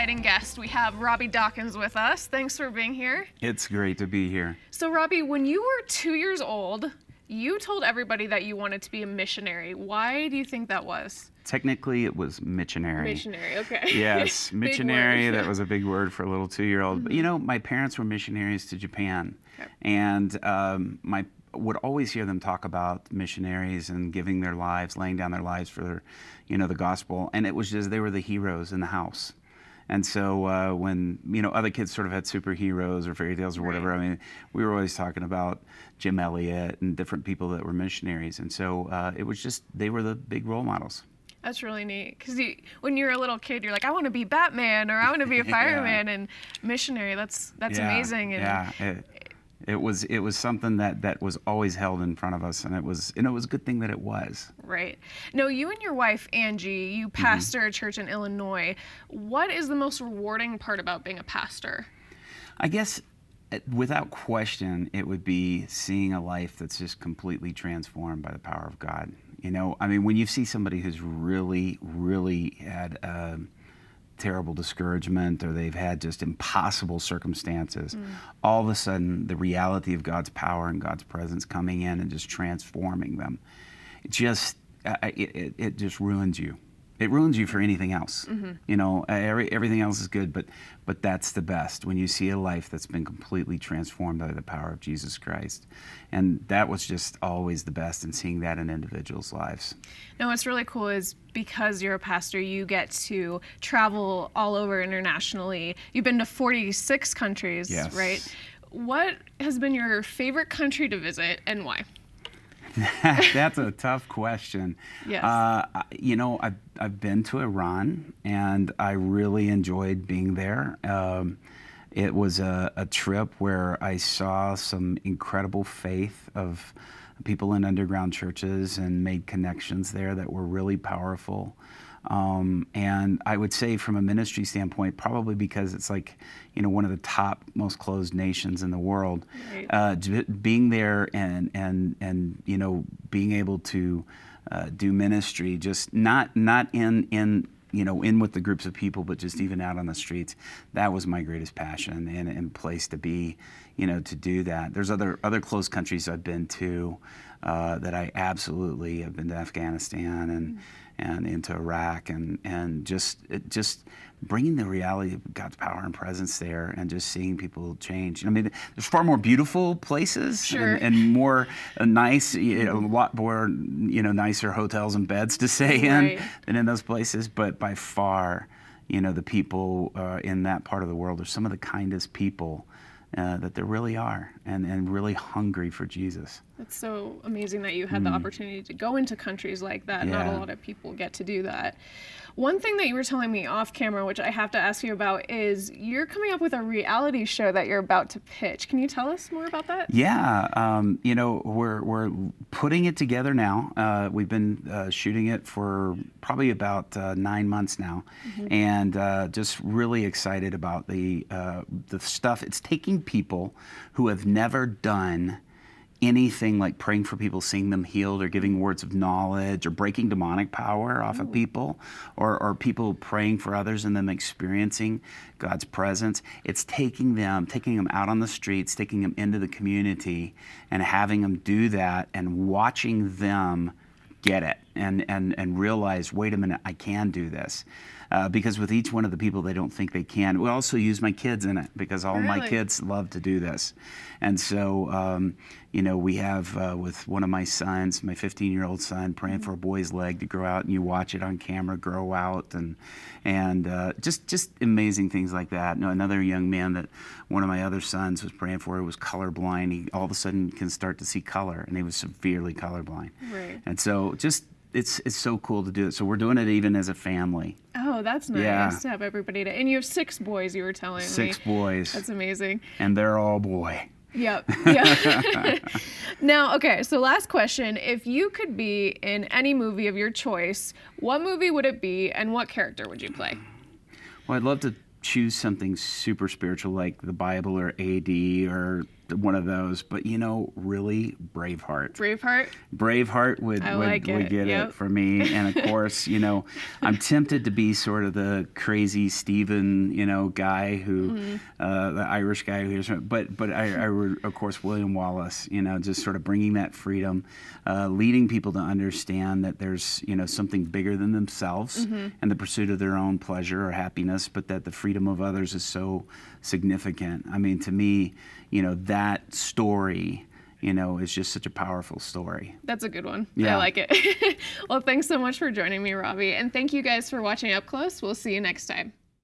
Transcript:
exciting guest. We have Robby Dawkins with us. Thanks for being here. It's great to be here. So Robby, when you were 2 years old, you told everybody that you wanted to be a missionary. Why do you think that was? Technically, it was missionary. Missionary, okay. Yes, missionary. word. That was a big word for a little 2-year-old. But you know, my parents were missionaries to Japan, Okay. and I would always hear them talk about missionaries and giving their lives, laying down their lives for, the gospel. And it was just they were the heroes in the house. And so when, other kids sort of had superheroes or fairy tales or whatever, I mean, we were always talking about Jim Elliot and different people that were missionaries. And so it was just, they were the big role models. That's really neat. Because when you're a little kid, you're like, I want to be Batman or I want to be a fireman and missionary. That's amazing. And It was something that was always held in front of us, and it was a good thing that it was. Right. Now, you and your wife, Angie, you pastor a church in Illinois. What is the most rewarding part about being a pastor? I guess, without question, it would be seeing a life that's just completely transformed by the power of God. I mean, when you see somebody who's really, really had terrible discouragement, or they've had just impossible circumstances, all of a sudden the reality of God's power and God's presence coming in and just transforming them, it just ruins you. It ruins you for anything else. Everything else is good, but that's the best when you see a life that's been completely transformed by the power of Jesus Christ. And that was just always the best, in seeing that in individuals' lives. Now, what's really cool is because you're a pastor, you get to travel all over internationally. You've been to 46 countries, Yes. right? What has been your favorite country to visit and why? That's a tough question. Yes. I've been to Iran, and I really enjoyed being there. It was a trip where I saw some incredible faith of people in underground churches and made connections there that were really powerful. And I would say, from a ministry standpoint, probably because it's like, one of the top most closed nations in the world, being there and being able to do ministry, just not in with the groups of people, but just even out on the streets. That was my greatest passion and place to be, to do that. There's other closed countries I've been to that I absolutely have been to. Afghanistan and into Iraq, and just bringing the reality of God's power and presence there, and just seeing people change. I mean, there's far more beautiful places, Sure. and more nice, a lot more, nicer hotels and beds to stay in than in those places. But by far, the people in that part of the world are some of the kindest people that there really are, and really hungry for Jesus. It's so amazing that you had the opportunity to go into countries like that. Not a lot of people get to do that. One thing that you were telling me off camera, which I have to ask you about, is you're coming up with a reality show that you're about to pitch. Can you tell us more about that? Yeah, we're putting it together now. We've been shooting it for probably about 9 months now, and just really excited about the stuff. It's taking people who have never done anything like praying for people, seeing them healed, or giving words of knowledge, or breaking demonic power off of people, or people praying for others and them experiencing God's presence. It's taking them out on the streets, taking them into the community, and having them do that, and watching them get it and realize, wait a minute, I can do this. Because with each one of the people, they don't think they can. We also use my kids in it, because all my kids love to do this. And so, we have with one of my sons, my 15-year-old son, praying for a boy's leg to grow out, and you watch it on camera grow out, and just amazing things like that. Another young man that one of my other sons was praying for was colorblind. He all of a sudden can start to see color, and he was severely colorblind. Right. And so it's so cool to do it. So we're doing it even as a family. Oh, that's nice to have everybody to. And you have 6 boys, you were telling me. 6 boys. That's amazing. And they're all boy. Yep. Now, okay, so last question. If you could be in any movie of your choice, what movie would it be, and what character would you play? Well, I'd love to choose something super spiritual like the Bible or AD or one of those, but really Braveheart. Braveheart would get it for me. And of course, I'm tempted to be sort of the crazy Stephen, guy who, the Irish guy but I would, of course, William Wallace, just sort of bringing that freedom, leading people to understand that there's, something bigger than themselves and the pursuit of their own pleasure or happiness, but that the freedom of others is so significant. I mean, to me, that story, is just such a powerful story. That's a good one. Yeah. I like it. Well, thanks so much for joining me, Robby. And thank you guys for watching Up Close. We'll see you next time.